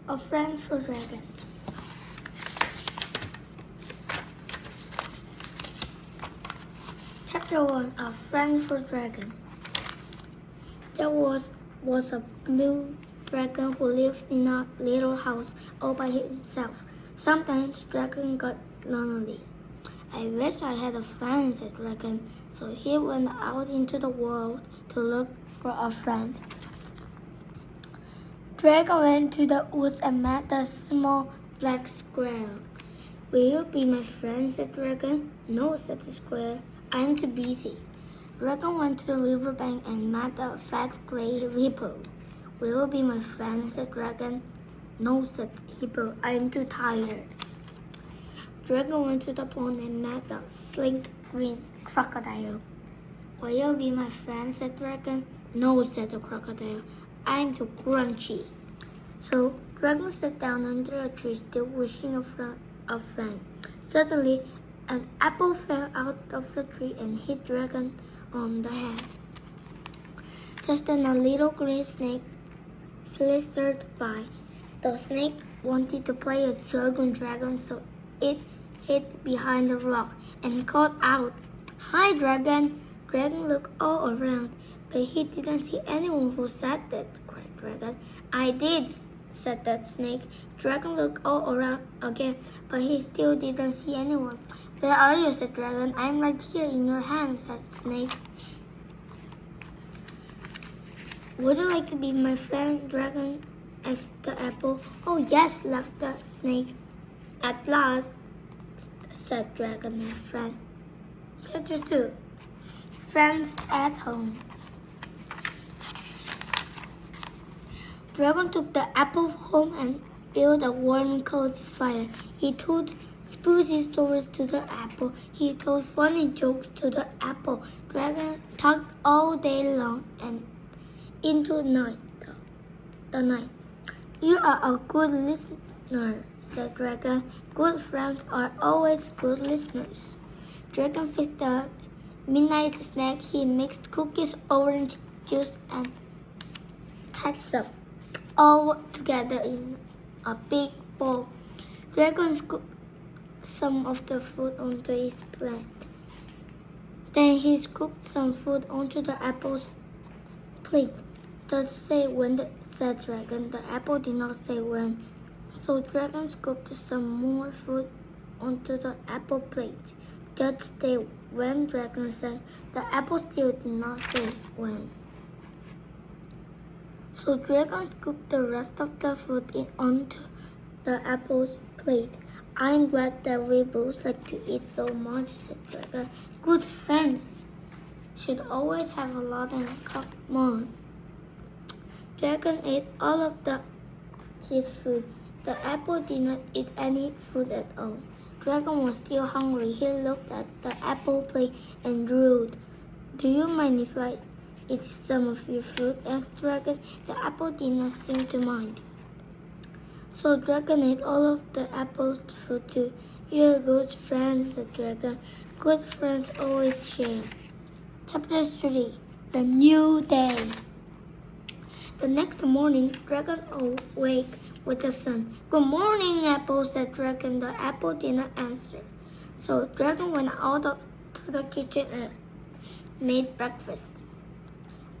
A Friend for Dragon. Chapter 1. A Friend for Dragon. There was a blue dragon who lived in a little house all by himself. Sometimes Dragon got lonely. I wish I had a friend, said Dragon, so he went out into the world to look for a friend. Dragon went to the woods and met a small black squirrel. Will you be my friend, said Dragon. No, said the squirrel. I'm too busy. Dragon went to the riverbank and met a fat gray hippo. Will you be my friend, said Dragon. No, said hippo. I'm too tired. Dragon went to the pond and met a sleek green crocodile. Will you be my friend, said Dragon. No, said the crocodile. I'm too crunchy. So Dragon sat down under a tree, still wishing a friend. Suddenly, an apple fell out of the tree and hit Dragon on the head. Just then a little green snake slithered by. The snake wanted to play a joke on Dragon, so it hid behind a rock and called out, "Hi, Dragon!" Dragon looked all around, but he didn't see anyone. Who said that? Cried Dragon. I did, said that snake. Dragon looked all around again, but he still didn't see anyone. Where are you? Said Dragon. I'm right here in your hand, said Snake. Would you like to be my friend, Dragon? Asked the apple. Oh yes, laughed the snake. At last, said Dragon, my friend. Chapter 2. Friends at Home. Dragon took the apple home and built a warm and cozy fire. He told spooky stories to the apple. He told funny jokes to the apple. Dragon talked all day long and into the night. You are a good listener, said Dragon. Good friends are always good listeners. Dragon fixed the midnight snack. He mixed cookies, orange juice, and ketchup all together in a big bowl. Dragon scooped some of the food onto his plate. Then he scooped some food onto the apple's plate. Does say when, said Dragon. The apple did not say when, so Dragon scooped some more food onto the apple plate. Just say when, Dragon said. The apple still did not say when. So Dragon scooped the rest of the food onto the apple's plate. I'm glad that we both like to eat so much, said Dragon. Good friends should always have a lot in common. Dragon ate all of his food. The apple did not eat any food at all. Dragon was still hungry. He looked at the apple plate and drooled. Do you mind if I eat some of your food? Asked Dragon. The apple did not seem to mind. So Dragon ate all of the apple's food too. You're a good friend, said Dragon. Good friends always share. Chapter 3. The New Day. The next morning, Dragon awoke with the sun. Good morning, Apple, said Dragon. The apple did not answer. So Dragon went out to the kitchen and made breakfast.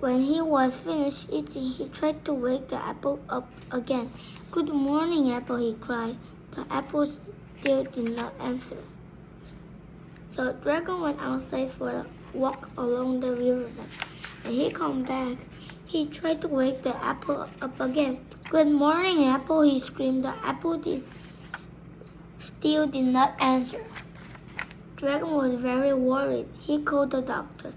When he was finished eating, he tried to wake the apple up again. Good morning, Apple, he cried. The apple still did not answer. So Dragon went outside for a walk along the riverbank. When he came back, he tried to wake the apple up again. Good morning, Apple, he screamed. The apple still did not answer. Dragon was very worried. He called the doctor.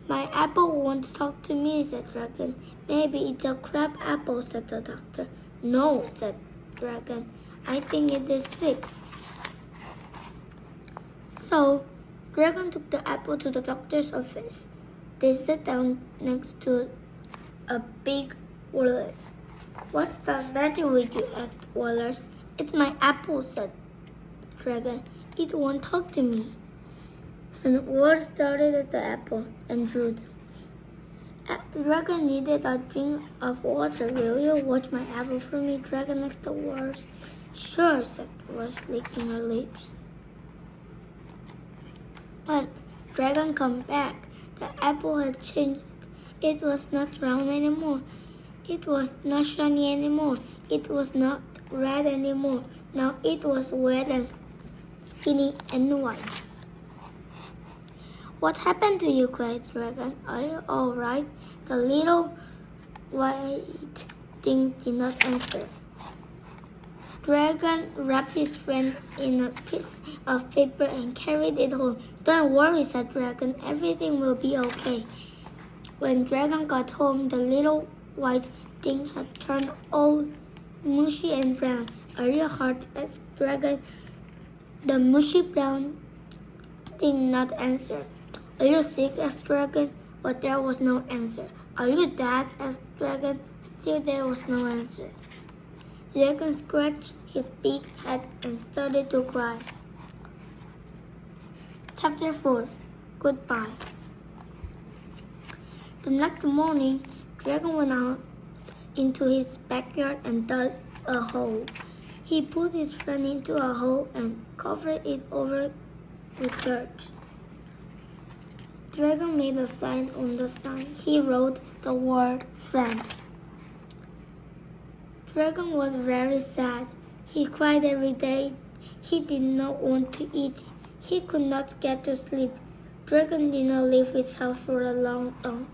My apple won't talk to me, said Dragon. Maybe it's a crab apple, said the doctor. No, said Dragon. I think it is sick. So, Dragon took the apple to the doctor's office. They sat down next to a big walrus. What's the matter with you? Asked Walrus. It's my apple, said Dragon. It won't talk to me. And Walrus started at the apple and drooled. Dragon needed a drink of water. Will you watch my apple for me? Dragon next the words. Sure, said Rose, licking her lips. When Dragon come back, the apple had changed. It was not round anymore. It was not shiny anymore. It was not red anymore. Now it was wet and skinny and white. What happened to you? Cried Dragon. Are you all right? The little white thing did not answer. Dragon wrapped his friend in a piece of paper and carried it home. Don't worry, said Dragon. Everything will be okay. When Dragon got home, the little white thing had turned all mushy and brown. Are you hurt? Asked Dragon. The mushy brown did not answer. Are you sick? Asked Dragon. But there was no answer. Are you dead? Asked Dragon. Still there was no answer. Dragon scratched his big head and started to cry. Chapter 4. Goodbye. The next morning, Dragon went out into his backyard and dug a hole. He put his friend into a hole and covered it over with dirt. Dragon made a sign on the sign. He wrote the word friend. Dragon was very sad. He cried every day. He did not want to eat. He could not get to sleep. Dragon did not leave his house for a long time.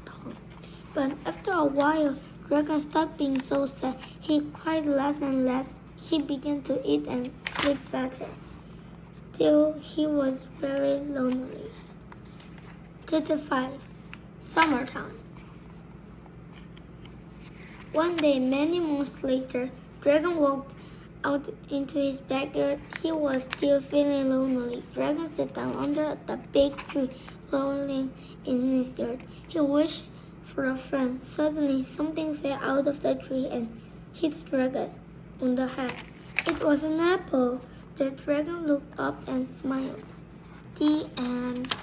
But after a while, Dragon stopped being so sad. He cried less and less. He began to eat and sleep better. Still, he was very lonely. Chapter 5. Summertime. One day, many months later, Dragon walked out into his backyard. He was still feeling lonely. Dragon sat down under the big tree, lonely in his yard. He wished for a friend. Suddenly, something fell out of the tree and hit Dragon on the head. It was an apple. The Dragon looked up and smiled. The end.